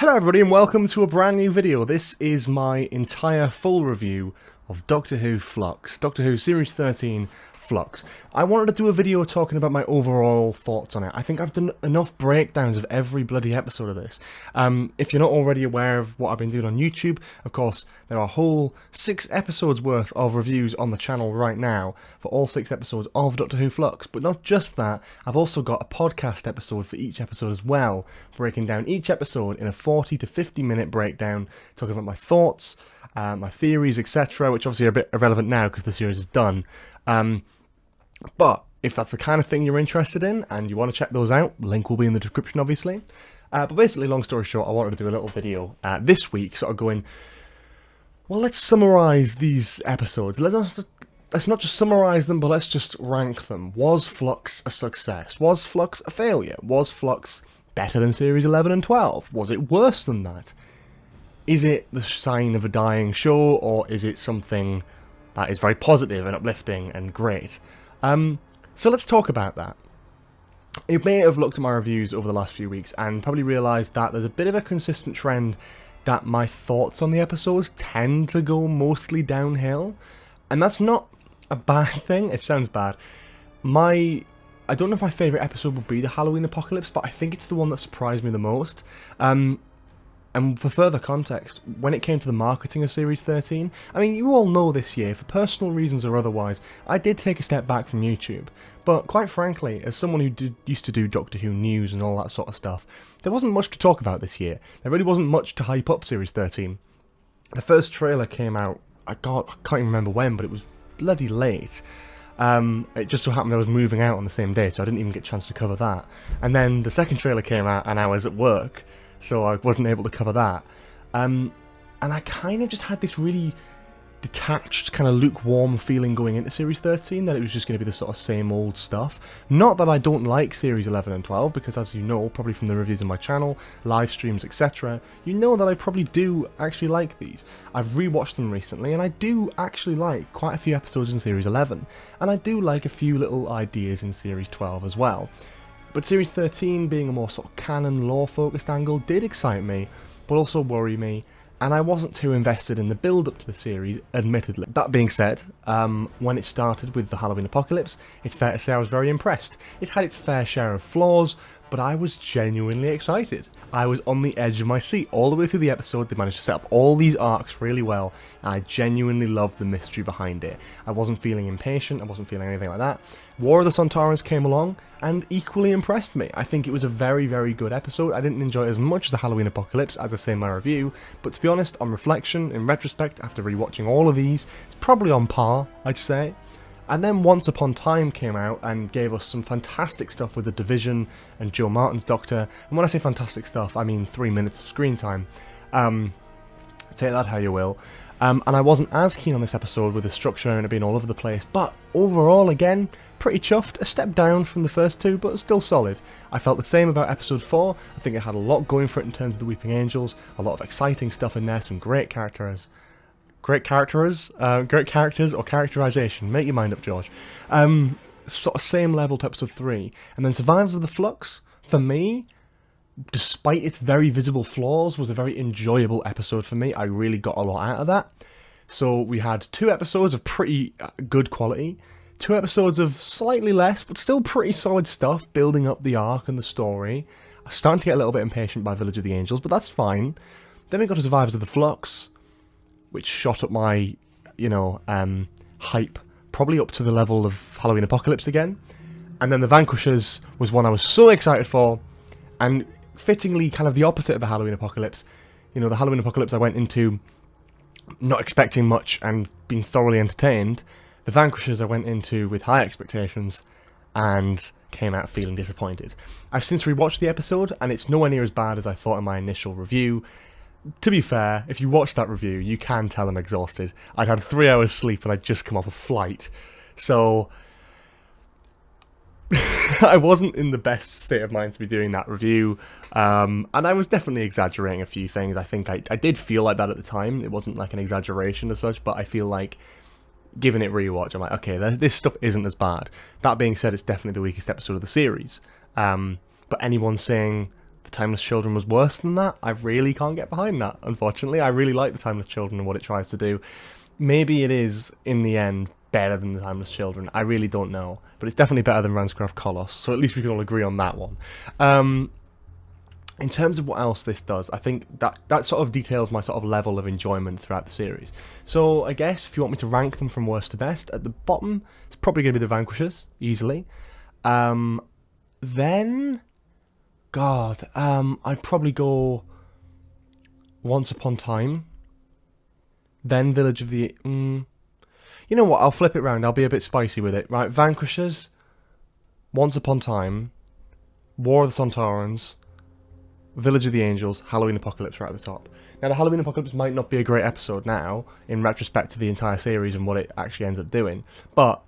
Hello everybody and welcome to a brand new video. This is my entire full review of Doctor Who FLUX, Doctor Who Series 13 FLUX. I wanted to do a video talking about my overall thoughts on it. I think I've done enough breakdowns of every bloody episode of this. If you're not already aware of what I've been doing on YouTube, of course, there are a whole 6 episodes worth of reviews on the channel right now for all 6 episodes of Doctor Who FLUX. But not just that, I've also got a podcast episode for each episode as well, breaking down each episode in a 40 to 50 minute breakdown, talking about my thoughts, my theories, etc., which obviously are a bit irrelevant now because the series is done. But if that's the kind of thing you're interested in and you want to check those out, link will be in the description obviously. But basically, long story short, I wanted to do a little video this week sort of going, well, let's summarise these episodes. Let's not just summarise them, but let's just rank them. Was FLUX a success? Was FLUX a failure? Was FLUX better than Series 11 and 12? Was it worse than that? Is it the sign of a dying show, or is it something that is very positive and uplifting and great? So let's talk about that. You may have looked at my reviews over the last few weeks and probably realised that there's a bit of a consistent trend that my thoughts on the episodes tend to go mostly downhill. And that's not a bad thing. It sounds bad. I don't know if my favourite episode would be the Halloween Apocalypse, but I think it's the one that surprised me the most. And for further context, when it came to the marketing of Series 13, I mean, you all know this year, for personal reasons or otherwise, I did take a step back from YouTube. But quite frankly, as someone who used to do Doctor Who news and all that sort of stuff, there wasn't much to talk about this year. There really wasn't much to hype up Series 13. The first trailer came out, I can't even remember when, but it was bloody late. It just so happened I was moving out on the same day, so I didn't even get a chance to cover that. And then the second trailer came out and I was at work, so I wasn't able to cover that. And I kind of just had this really detached, kind of lukewarm feeling going into Series 13, that it was just going to be the sort of same old stuff. Not that I don't like Series 11 and 12, because as you know, probably from the reviews on my channel, live streams, etc., you know that I probably do actually like these. I've rewatched them recently, and I do actually like quite a few episodes in Series 11, and I do like a few little ideas in Series 12 as well. But Series 13, being a more sort of canon lore-focused angle, did excite me, but also worry me, and I wasn't too invested in the build-up to the series, admittedly. That being said, when it started with the Halloween Apocalypse, it's fair to say I was very impressed. It had its fair share of flaws, but I was genuinely excited. I was on the edge of my seat all the way through the episode. They managed to set up all these arcs really well, and I genuinely loved the mystery behind it. I wasn't feeling impatient, I wasn't feeling anything like that. War of the Sontarans came along, and equally impressed me. I think it was a very, very good episode. I didn't enjoy it as much as the Halloween Apocalypse, as I say in my review, but to be honest, on reflection, in retrospect, after rewatching all of these, it's probably on par, I'd say. And then Once Upon Time came out and gave us some fantastic stuff with The Division and Joe Martin's Doctor. And when I say fantastic stuff, I mean 3 minutes of screen time. Take that how you will. And I wasn't as keen on this episode with the structure and it being all over the place, but overall, again, pretty chuffed. A step down from the first 2, but still solid. I felt the same about episode 4. I think it had a lot going for it in terms of the Weeping Angels, a lot of exciting stuff in there, some great characters. Great characters or characterization. Make your mind up, George. Sort of same level to episode 3. And then Survivors of the Flux, for me, despite its very visible flaws, was a very enjoyable episode for me. I really got a lot out of that. So we had 2 episodes of pretty good quality, 2 episodes of slightly less, but still pretty solid stuff, building up the arc and the story. I'm starting to get a little bit impatient by Village of the Angels, but that's fine. Then we got to Survivors of the Flux, which shot up my, hype, probably up to the level of Halloween Apocalypse again. And then The Vanquishers was one I was so excited for, and fittingly kind of the opposite of the Halloween Apocalypse. You know, the Halloween Apocalypse I went into not expecting much and being thoroughly entertained. The Vanquishers I went into with high expectations and came out feeling disappointed. I've since rewatched the episode, and it's nowhere near as bad as I thought in my initial review. To be fair, if you watch that review, you can tell I'm exhausted. I'd had 3 hours sleep and I'd just come off a flight. So I wasn't in the best state of mind to be doing that review. And I was definitely exaggerating a few things. I think I did feel like that at the time. It wasn't like an exaggeration as such, but I feel like giving it rewatch, I'm like, okay, this stuff isn't as bad. That being said, it's definitely the weakest episode of the series. But anyone saying The Timeless Children was worse than that. I really can't get behind that, unfortunately. I really like The Timeless Children and what it tries to do. Maybe it is, in the end, better than The Timeless Children. I really don't know. But it's definitely better than Ranscraft Colossus, so at least we can all agree on that one. In terms of what else this does, I think that sort of details my sort of level of enjoyment throughout the series. So I guess if you want me to rank them from worst to best, at the bottom, it's probably going to be the Vanquishers, easily. Then, God, I'd probably go Once Upon Time. Then Village of the... you know what, I'll flip it round, I'll be a bit spicy with it. Right, Vanquishers, Once Upon Time, War of the Sontarans, Village of the Angels, Halloween Apocalypse right at the top. Now, the Halloween Apocalypse might not be a great episode now, in retrospect to the entire series and what it actually ends up doing, but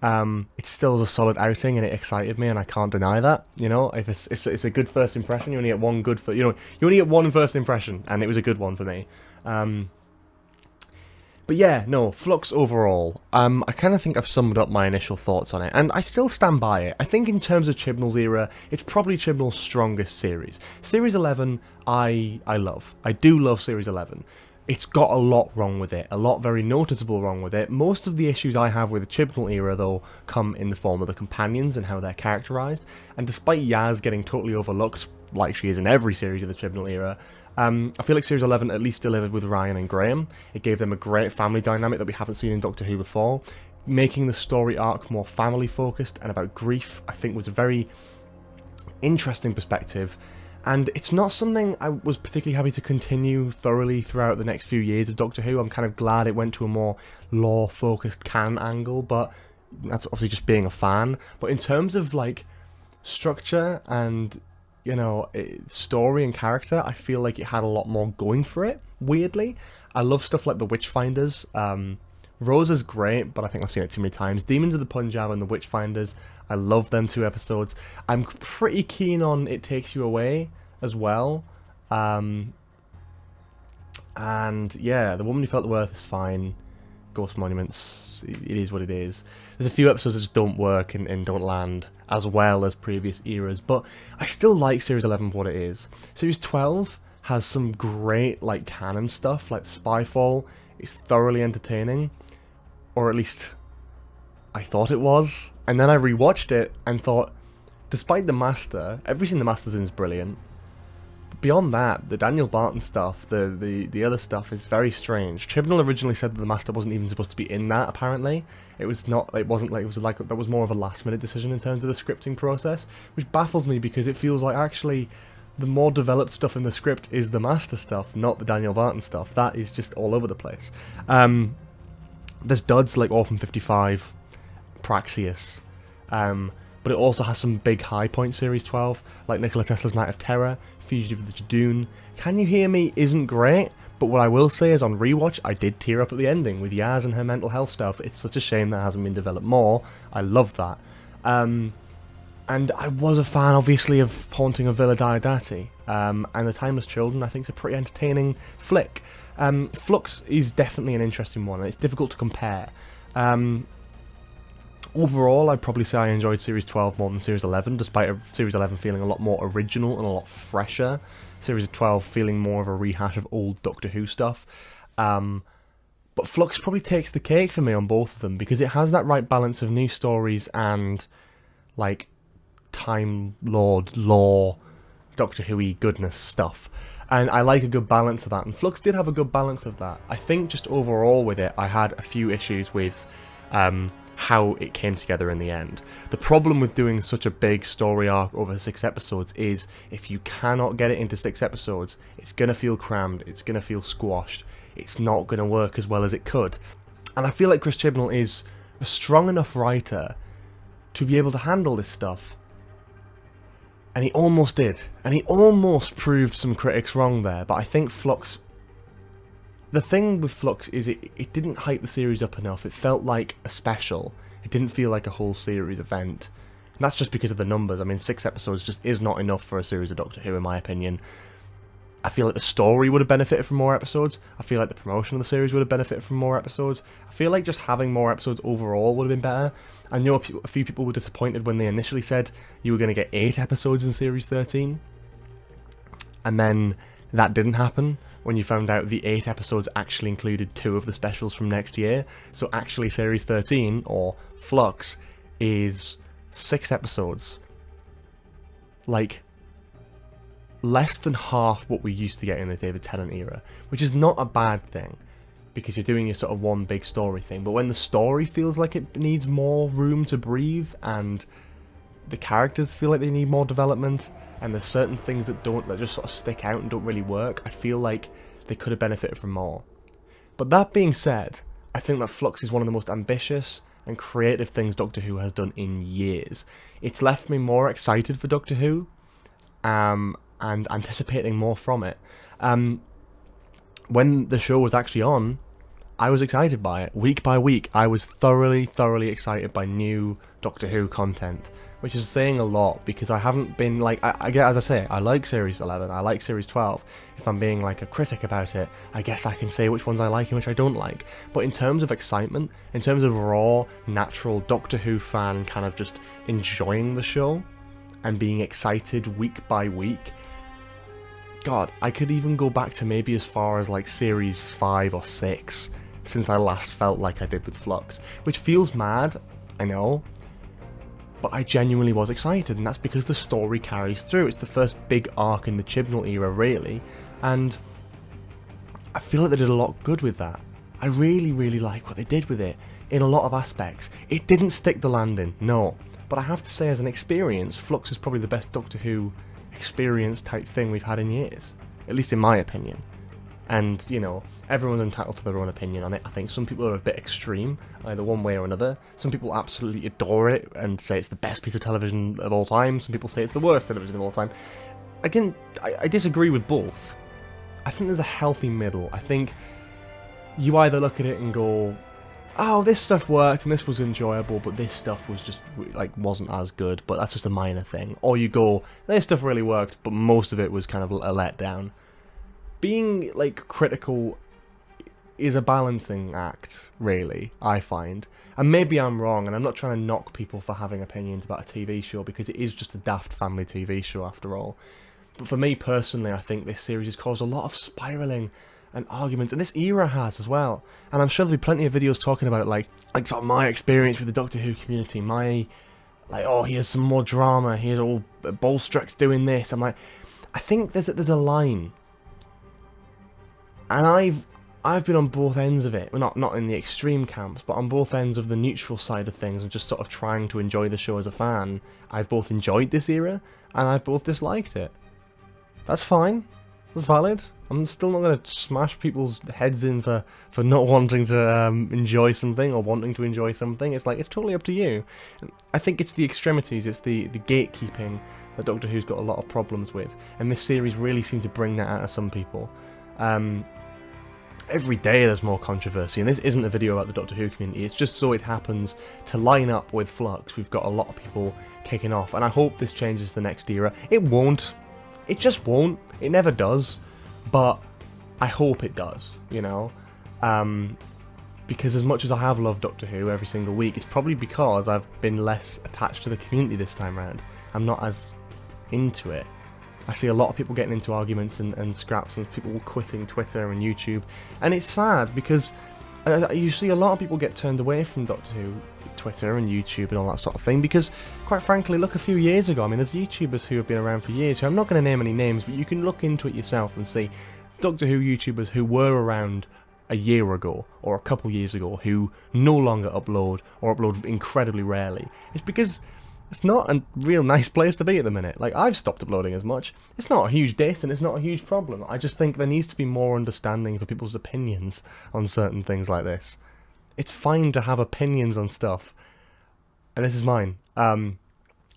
it still was a solid outing and it excited me, and I can't deny that. You know, if it's a good first impression, you only get one good you only get one first impression, and it was a good one for me. But yeah, no, Flux overall, I kind of think I've summed up my initial thoughts on it, and I still stand by it. I think in terms of Chibnall's era, it's probably Chibnall's strongest series. Series 11, I love. I do love Series 11. It's got a lot wrong with it, a lot very noticeable wrong with it. Most of the issues I have with the Chibnall era, though, come in the form of the companions and how they're characterised, and despite Yaz getting totally overlooked, like she is in every series of the Chibnall era, I feel like Series 11 at least delivered with Ryan and Graham. It gave them a great family dynamic that we haven't seen in Doctor Who before. Making the story arc more family focused and about grief, I think, was a very interesting perspective. And it's not something I was particularly happy to continue thoroughly throughout the next few years of Doctor Who. I'm kind of glad it went to a more lore-focused canon angle, but that's obviously just being a fan. But in terms of, like, structure and, you know, story and character, I feel like it had a lot more going for it, weirdly. I love stuff like the Witchfinders. Rosa's great, but I think I've seen it too many times. Demons of the Punjab and the Witchfinders, I love them 2 episodes. I'm pretty keen on It Takes You Away as well. And yeah, The Woman Who Felt the Worth is fine. Ghost Monuments, it is what it is. There's a few episodes that just don't work and don't land as well as previous eras, but I still like Series 11 for what it is. Series 12 has some great, like, canon stuff, like Spyfall. It's thoroughly entertaining, or at least I thought it was. And then I rewatched it and thought, despite the Master, everything the Master's in is brilliant. But beyond that, the Daniel Barton stuff, the other stuff is very strange. Chibnall originally said that the Master wasn't even supposed to be in that, apparently. It wasn't like, that was more of a last minute decision in terms of the scripting process, which baffles me because it feels like actually the more developed stuff in the script is the Master stuff, not the Daniel Barton stuff. That is just all over the place. There's duds like Orphan 55, Praxius, but it also has some big high points, Series 12, like Nikola Tesla's Night of Terror, Fugitive of the Jadoon. Can You Hear Me isn't great, but what I will say is on rewatch, I did tear up at the ending with Yaz and her mental health stuff. It's such a shame that hasn't been developed more. I love that. And I was a fan, obviously, of Haunting of Villa Diodati, and The Timeless Children, I think, is a pretty entertaining flick. Flux is definitely an interesting one, and it's difficult to compare. Overall, I'd probably say I enjoyed Series 12 more than Series 11, despite Series 11 feeling a lot more original and a lot fresher. Series 12 feeling more of a rehash of old Doctor Who stuff. But Flux probably takes the cake for me on both of them, because it has that right balance of new stories and, like, Time Lord, lore, Doctor Who-y goodness stuff. And I like a good balance of that, and Flux did have a good balance of that. I think just overall with it, I had a few issues with how it came together in the end. The problem with doing such a big story arc over 6 episodes is if you cannot get it into 6 episodes, it's going to feel crammed, it's going to feel squashed, it's not going to work as well as it could. And I feel like Chris Chibnall is a strong enough writer to be able to handle this stuff. And he almost did. And he almost proved some critics wrong there. But I think Flux... The thing with Flux is it didn't hype the series up enough. It felt like a special. It didn't feel like a whole series event. And that's just because of the numbers. I mean, 6 episodes just is not enough for a series of Doctor Who, in my opinion. I feel like the story would have benefited from more episodes. I feel like the promotion of the series would have benefited from more episodes. I feel like just having more episodes overall would have been better. I know a few people were disappointed when they initially said you were going to get 8 episodes in Series 13. and then that didn't happen when you found out the 8 episodes actually included 2 of the specials from next year. So actually Series 13, or Flux, is 6 episodes. Like, less than half what we used to get in the David Tennant era, which is not a bad thing, because you're doing your sort of one big story thing. But when the story feels like it needs more room to breathe, and the characters feel like they need more development, and there's certain things that just sort of stick out and don't really work, I feel like they could have benefited from more. But that being said, I think that Flux is one of the most ambitious and creative things Doctor Who has done in years. It's left me more excited for Doctor Who, and anticipating more from it. When the show was actually on, I was excited by it. Week by week, I was thoroughly excited by new Doctor Who content, which is saying a lot, because I haven't been like, as I say, I like Series 11, I like Series 12. If I'm being like a critic about it, I guess I can say which ones I like and which I don't like. But in terms of excitement, in terms of raw, natural Doctor Who fan kind of just enjoying the show and being excited week by week, God, I could even go back to maybe as far as like Series 5 or 6 since I last felt like I did with Flux, which feels mad, I know, but I genuinely was excited, and that's because the story carries through. It's the first big arc in the Chibnall era, really, and I feel like they did a lot good with that. I really like what they did with it in a lot of aspects. It didn't stick the landing, no, but I have to say, as an experience, Flux is probably the best Doctor Who experience type thing we've had in years, at least in my opinion. And, you know, everyone's entitled to their own opinion on it. I think some people are a bit extreme, either one way or another. Some people absolutely adore it and say it's the best piece of television of all time. Some people say it's the worst television of all time. Again, I disagree with both. I think there's a healthy middle. I think you either look at it and go, oh, this stuff worked and this was enjoyable, but this stuff was just, like, wasn't as good, but that's just a minor thing. Or you go, this stuff really worked, but most of it was kind of a letdown. Being, like, critical is a balancing act, really, I find. And maybe I'm wrong, and I'm not trying to knock people for having opinions about a TV show, because it is just a daft family TV show after all. But for me personally, I think this series has caused a lot of spiralling and arguments, and this era has as well. And I'm sure there'll be plenty of videos talking about it, like sort of my experience with the Doctor Who community, my, like, oh, here's some more drama, here's all Bolstrex doing this. I'm like, I think there's a line. And I've been on both ends of it. Well, not in the extreme camps, but on both ends of the neutral side of things, and just sort of trying to enjoy the show as a fan. I've both enjoyed this era, and I've both disliked it. That's fine. That's valid. I'm still not going to smash people's heads in for not wanting to enjoy something or wanting to enjoy something. It's like, it's totally up to you. I think it's the extremities, it's the gatekeeping that Doctor Who's got a lot of problems with. And this series really seemed to bring that out of some people. Every day there's more controversy, and this isn't a video about the Doctor Who community, it's just so it happens to line up with Flux. We've got a lot of people kicking off, and I hope this changes the next era. It won't. It just won't. It never does. But I hope it does, you know? Because as much as I have loved Doctor Who every single week, it's probably because I've been less attached to the community this time around. I'm not as into it. I see a lot of people getting into arguments and scraps, and people quitting Twitter and YouTube, and it's sad because you see a lot of people get turned away from Doctor Who, Twitter and YouTube and all that sort of thing, because quite frankly, look, a few years ago, I mean, there's YouTubers who have been around for years, who I'm not going to name any names, but you can look into it yourself and see Doctor Who YouTubers who were around a year ago or a couple years ago who no longer upload, or upload incredibly rarely. It's because it's not a real nice place to be at the minute. Like, I've stopped uploading as much. It's not a huge diss, and it's not a huge problem. I just think there needs to be more understanding for people's opinions on certain things like this. It's fine to have opinions on stuff. And this is mine.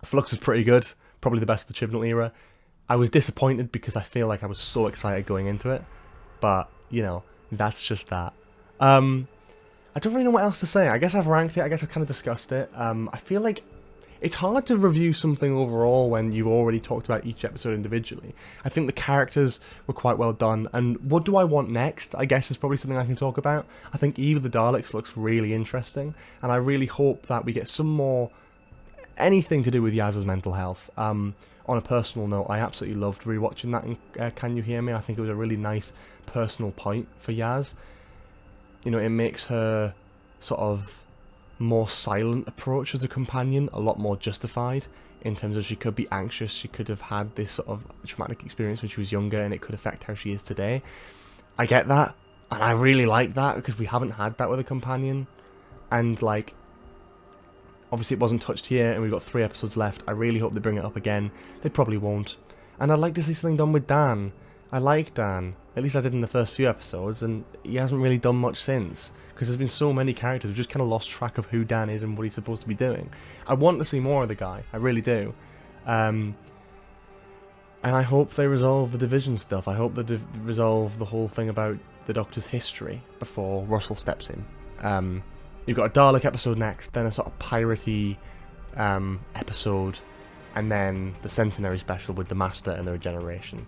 Flux is pretty good. Probably the best of the Chibnall era. I was disappointed because I feel like I was so excited going into it. But, you know, that's just that. I don't really know what else to say. I guess I've ranked it. I guess I've kind of discussed it. I feel like it's hard to review something overall when you've already talked about each episode individually. I think the characters were quite well done, and what do I want next, I guess, is probably something I can talk about. I think Eve of the Daleks looks really interesting, and I really hope that we get some more, anything to do with Yaz's mental health. on a personal note, I absolutely loved rewatching that in Can You Hear Me? I think it was a really nice personal point for Yaz. You know, it makes her sort of more silent approach as a companion a lot more justified, in terms of she could be anxious, she could have had this sort of traumatic experience when she was younger, and it could affect how she is today. I get that, and I really like that, because we haven't had that with a companion, and like, obviously it wasn't touched here, and we've got 3 episodes left. I really hope they bring it up again. They probably won't. And I'd like to see something done with Dan. I like Dan. At least I did in the first few episodes, and he hasn't really done much since. Because there's been so many characters, we've just kind of lost track of who Dan is and what he's supposed to be doing. I want to see more of the guy. I really do. And I hope they resolve the division stuff. I hope they resolve the whole thing about the Doctor's history before Russell steps in. You've got a Dalek episode next, then a sort of piratey episode, and then the Centenary special with the Master and the Regeneration.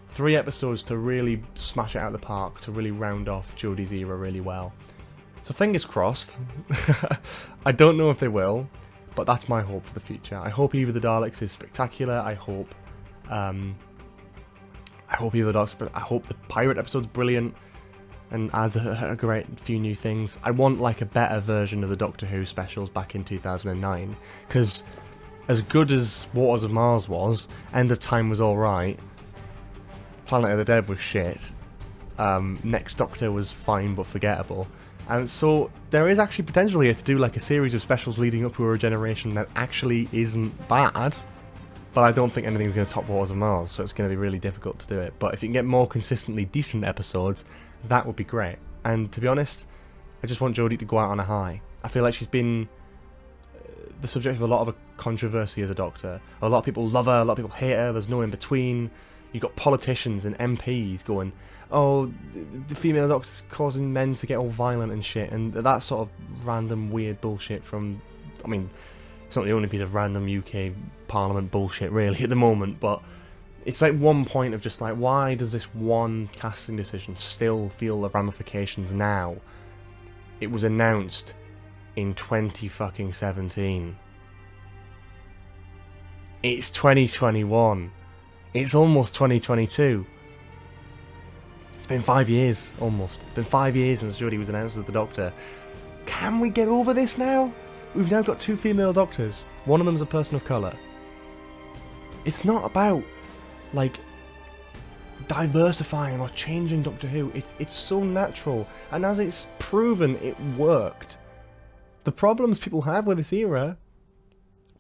3 episodes to really smash it out of the park, to really round off Jodie's era really well. So fingers crossed. I don't know if they will, but that's my hope for the future. I hope Eve of the Daleks is spectacular. I hope Eve of the Daleks, I hope the pirate episode's brilliant and adds a great few new things. I want like a better version of the Doctor Who specials back in 2009, because as good as Waters of Mars was, End of Time was alright, Planet of the Dead was shit, Next Doctor was fine but forgettable, and so there is actually potential here to do like a series of specials leading up to a Regeneration that actually isn't bad, but I don't think anything's going to top Waters of Mars, so it's going to be really difficult to do it. But if you can get more consistently decent episodes, that would be great. And to be honest, I just want Jodie to go out on a high. I feel like she's been the subject of a lot of controversy as a Doctor. A lot of people love her, a lot of people hate her, there's no in between. You've got politicians and MPs going, oh, the female Doctor's causing men to get all violent and shit, and that sort of random weird bullshit from, I mean, it's not the only piece of random UK Parliament bullshit really at the moment, but it's like one point of just like, why does this one casting decision still feel the ramifications now? It was announced in 2017. It's 2021. It's almost 2022. It's been 5 years, almost. It's been 5 years since Jodie was announced as the Doctor. Can we get over this now? We've now got 2 female Doctors. One of them's a person of colour. It's not about, like, diversifying or changing Doctor Who. It's so natural. And as it's proven, it worked. The problems people have with this era,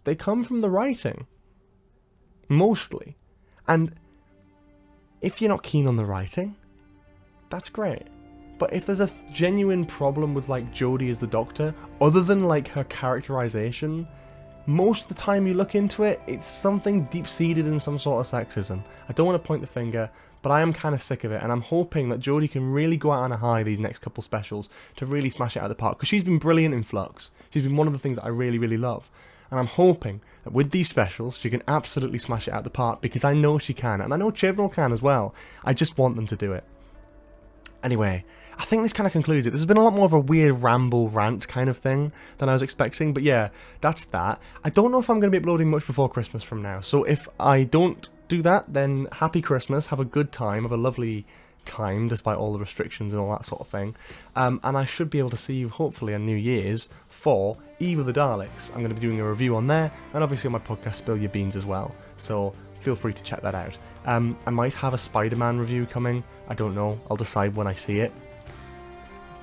they come from the writing. Mostly. And if you're not keen on the writing, that's great. But if there's a genuine problem with like Jodie as the Doctor, other than like her characterization, most of the time you look into it, it's something deep-seated in some sort of sexism. I don't want to point the finger, but I am kind of sick of it, and I'm hoping that Jodie can really go out on a high these next couple specials to really smash it out of the park, because she's been brilliant in Flux. She's been one of the things that I really, really love. And I'm hoping that with these specials, she can absolutely smash it out of the park, because I know she can, and I know Chibnall can as well. I just want them to do it. Anyway, I think this kind of concludes it. This has been a lot more of a weird ramble rant kind of thing than I was expecting, but yeah, that's that. I don't know if I'm going to be uploading much before Christmas from now, so if I don't do that, then happy Christmas, have a good time, have a lovely time despite all the restrictions and all that sort of thing, and I should be able to see you hopefully on New Year's for Eve of the Daleks. I'm going to be doing a review on there, and obviously on my podcast Spill Your Beans as well, so feel free to check that out. I might have a Spider-Man review coming, I don't know, I'll decide when I see it,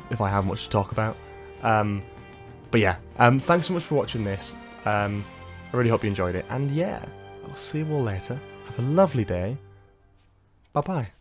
if I have much to talk about. But yeah, thanks so much for watching this. I really hope you enjoyed it, and yeah, I'll see you all later. Have a lovely day. Bye bye.